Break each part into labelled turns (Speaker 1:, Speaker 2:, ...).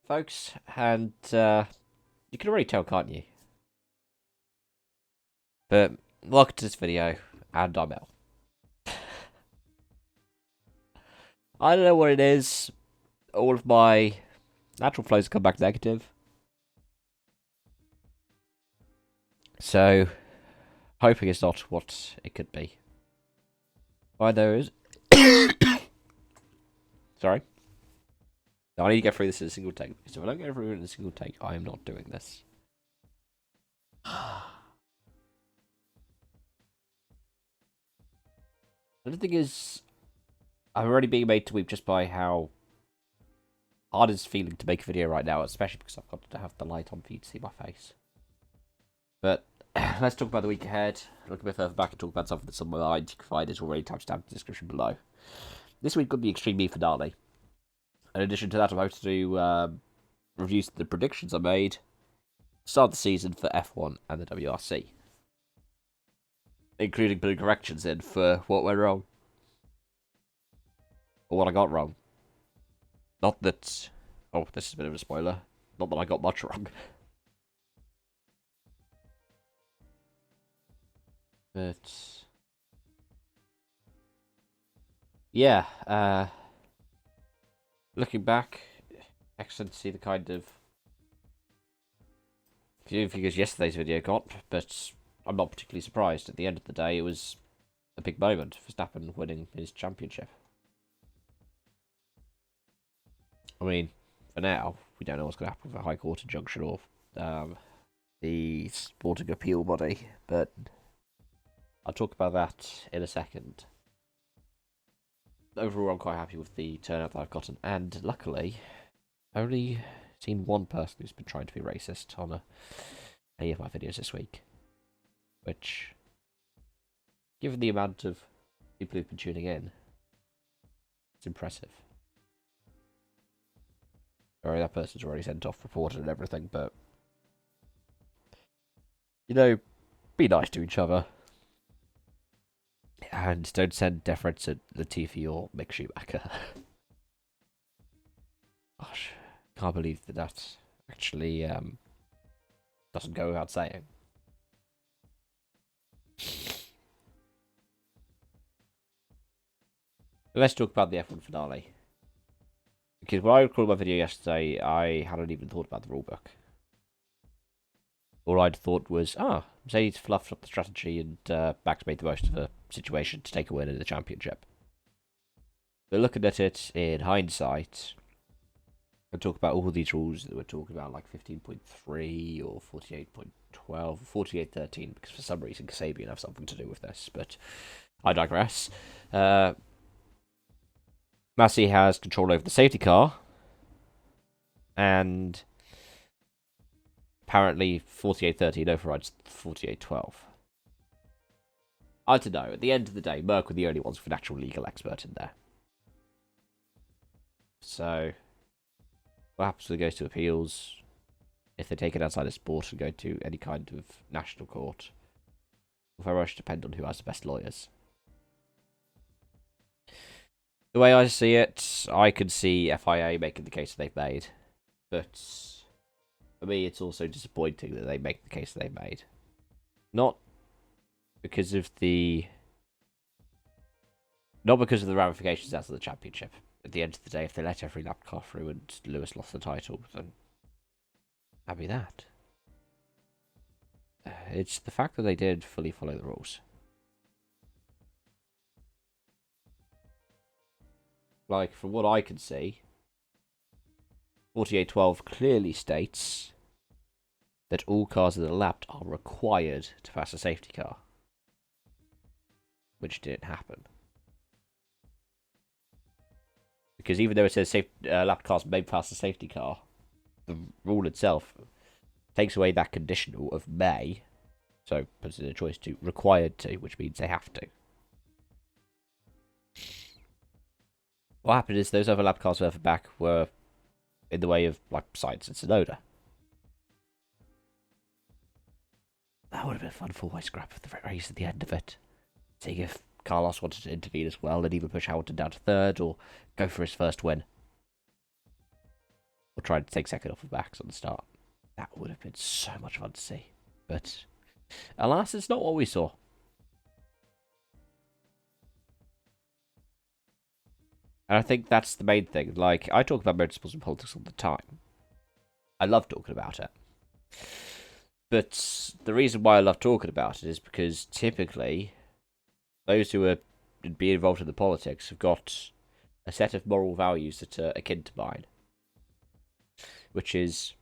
Speaker 1: folks, and you can already tell, can't you? But welcome to this video, and I'm L. I don't know what it is. All of my natural flows come back negative. So, hoping it's not what it could be. Why there is. Sorry. No, I need to get through this in a single take. So if I don't get through it in a single take, I am not doing this. The thing is, I'm already being made to weep just by how hard it's feeling to make a video right now, especially because I've got to have the light on for you to see my face. But let's talk about the week ahead. Look a bit further back and talk about something that's on my mind. You can find it already touched down in the description below. This week got the Extreme Me finale. In addition to that, I'm hoping to do reviews of the predictions I made, start the season for F1 and the WRC, including putting corrections in for what went wrong or what I got wrong. Not that. Oh, this is a bit of a spoiler. Not that I got much wrong. But yeah, looking back, excellent to see the kind of few figures yesterday's video got, but I'm not particularly surprised. At the end of the day, it was a big moment. Verstappen winning his championship. I mean, for now, we don't know what's going to happen with a High Court injunction or the sporting appeal body, but I'll talk about that in a second. Overall, I'm quite happy with the turnout that I've gotten, and luckily, only seen one person who's been trying to be racist on any of my videos this week. Which, given the amount of people who've been tuning in, it's impressive. Sorry, that person's already sent off, reported and everything, but you know, be nice to each other. And don't send deference at Latifi or Mick Schumacher. Gosh, can't believe that actually doesn't go without saying. Let's talk about the F1 finale. Because when I recorded my video yesterday, I hadn't even thought about the rulebook. All I'd thought was, Mercedes fluffed up the strategy and Max made the most of the situation to take a win in the championship. But looking at it in hindsight, I talk about all these rules that we're talking about, like 15.3 or 48.12, 48.13, because for some reason Kasabian have something to do with this, but I digress. Masi has control over the safety car, and apparently 48.13 overrides 48.12. I don't know. At the end of the day, Merck were the only ones with an actual legal expert in there. So, what happens when it goes to appeals? If they take it outside of sport and go to any kind of national court, will very much depend on who has the best lawyers. The way I see it, I could see FIA making the case they've made, but for me, it's also disappointing that they make the case they've made. Not because of the ramifications out of the championship. At the end of the day, if they let every lap car through and Lewis lost the title, then that'd be that. It's the fact that they did fully follow the rules. Like, from what I can see, 48.12 clearly states that all cars that are lapped are required to pass a safety car, which didn't happen. Because even though it says lapped cars may pass a safety car, the rule itself takes away that conditional of may, so puts it in a choice to required to, which means they have to. What happened is those other lap cars further back were in the way of, like, Sainz and Tsunoda. That would have been a fun four-way scrap of the race at the end of it. Seeing if Carlos wanted to intervene as well and either push Hamilton down to third or go for his first win. or tried to take second off of Max on the start. That would have been so much fun to see. But alas, it's not what we saw. And I think that's the main thing. Like, I talk about motorsports and politics all the time. I love talking about it. But the reason why I love talking about it is because typically those who are being involved in the politics have got a set of moral values that are akin to mine. Which is,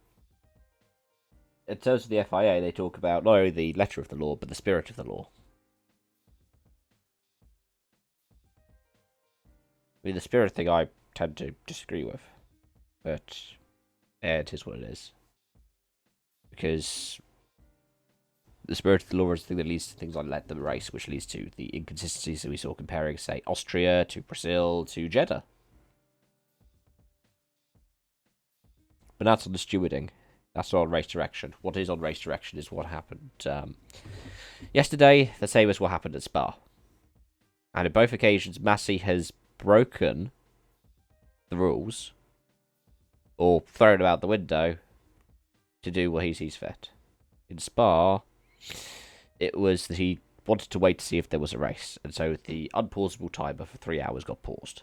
Speaker 1: in terms of the FIA, they talk about not only the letter of the law, but the spirit of the law. I mean, the spirit thing I tend to disagree with. But yeah, it is what it is. Because the spirit of the law is the thing that leads to things like let them race, which leads to the inconsistencies that we saw comparing, say, Austria to Brazil to Jeddah. But that's on the stewarding. That's not on race direction. What is on race direction is what happened yesterday, the same as what happened at Spa. And in both occasions, Masi has broken the rules or thrown them out the window to do what he sees fit. In Spa, it was that he wanted to wait to see if there was a race, and so the unpausable timer for 3 hours got paused.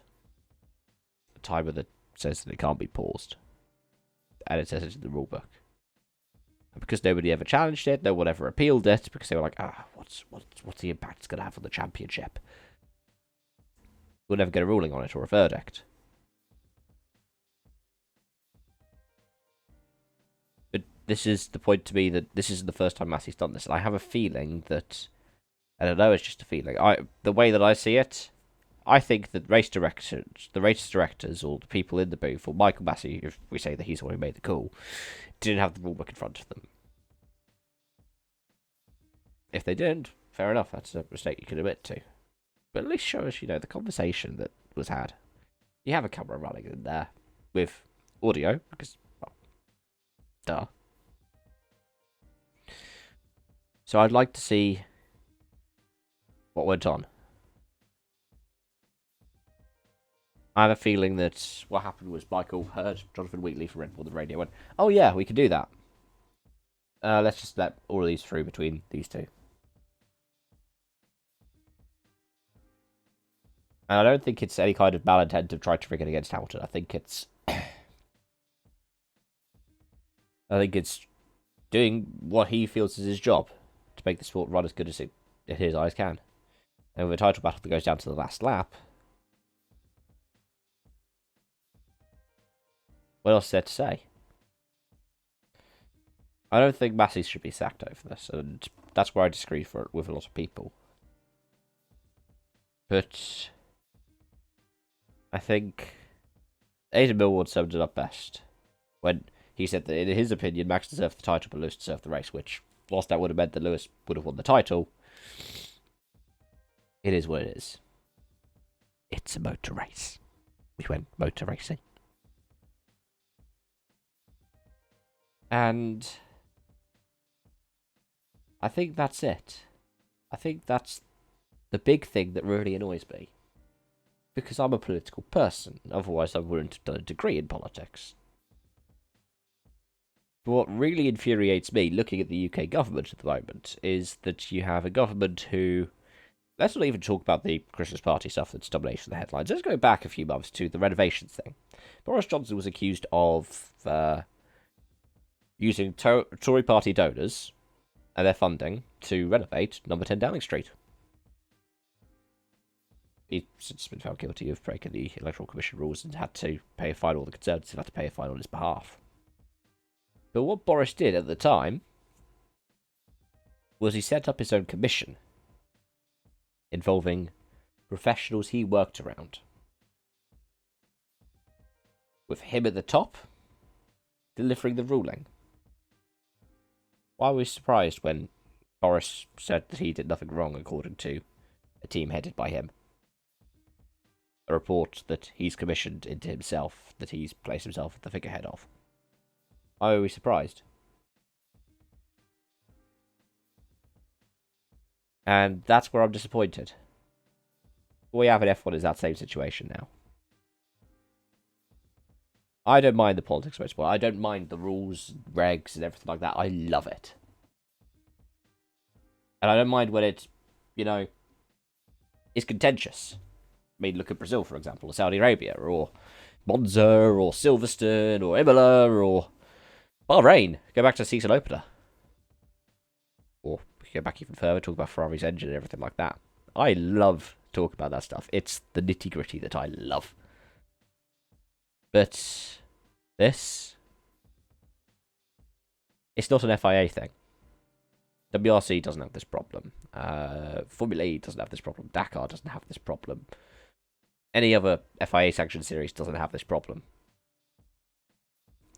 Speaker 1: A timer that says that it can't be paused. And it says it in the rulebook. And because nobody ever challenged it, no one ever appealed it, because they were like, what's the impact it's going to have on the championship? We'll never get a ruling on it or a verdict. But this is the point to me that this isn't the first time Masi's done this, and I have a feeling that, and I know it's just a feeling, the way that I see it, I think that the race directors, or the people in the booth, or Michael Masi, if we say that he's the one who made the call, didn't have the rulebook in front of them. If they didn't, fair enough, that's a mistake you can admit to. But at least show us, the conversation that was had. You have a camera running in there with audio, because, well, duh. So I'd like to see what went on. I have a feeling that what happened was Michael heard Jonathan Wheatley from Red Bull on the radio and went, oh yeah, we can do that. Let's just let all of these through between these two. And I don't think it's any kind of malintent to try to rig it against Hamilton. I think it's doing what he feels is his job to make the sport run as good as it in his eyes can. And with a title battle that goes down to the last lap, what else is there to say? I don't think Masi should be sacked over this, and that's where I disagree with a lot of people. But I think Aidan Millward summed it up best when he said that, in his opinion, Max deserved the title, but Lewis deserved the race, which, whilst that would have meant that Lewis would have won the title, it is what it is. It's a motor race. We went motor racing. And I think that's it. I think that's the big thing that really annoys me. Because I'm a political person, otherwise I wouldn't have done a degree in politics. But what really infuriates me, looking at the UK government at the moment, is that you have a government who... Let's not even talk about the Christmas party stuff that's dominating the headlines. Let's go back a few months to the renovations thing. Boris Johnson was accused of using Tory party donors and their funding to renovate number 10 Downing Street. He's since been found guilty of breaking the Electoral Commission rules and had to pay a fine, or the Conservatives had to pay a fine on his behalf. But what Boris did at the time was he set up his own commission involving professionals he worked around, with him at the top delivering the ruling. Why were we surprised when Boris said that he did nothing wrong according to a team headed by him? A report that he's commissioned into himself, that he's placed himself at the figurehead of. Why were we surprised? And that's where I'm disappointed. What we have in F1 is that same situation now. I don't mind the politics of motorsport. I don't mind the rules, regs, and everything like that. I love it. And I don't mind when it's, you know, it's contentious. I mean, look at Brazil, for example, or Saudi Arabia, or Monza, or Silverstone, or Imola, or Bahrain. Go back to the season opener. Or go back even further, talk about Ferrari's engine and everything like that. I love talking about that stuff. It's the nitty-gritty that I love. But this, it's not an FIA thing. WRC doesn't have this problem. Formula E doesn't have this problem. Dakar doesn't have this problem. Any other FIA sanctioned series doesn't have this problem.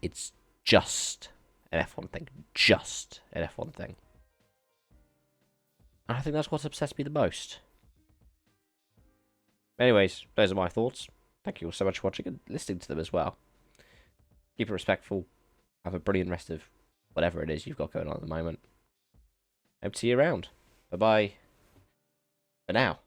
Speaker 1: It's just an F1 thing. Just an F1 thing. And I think that's what's obsessed me the most. Anyways, those are my thoughts. Thank you all so much for watching and listening to them as well. Keep it respectful. Have a brilliant rest of whatever it is you've got going on at the moment. Hope to see you around. Bye-bye. For now.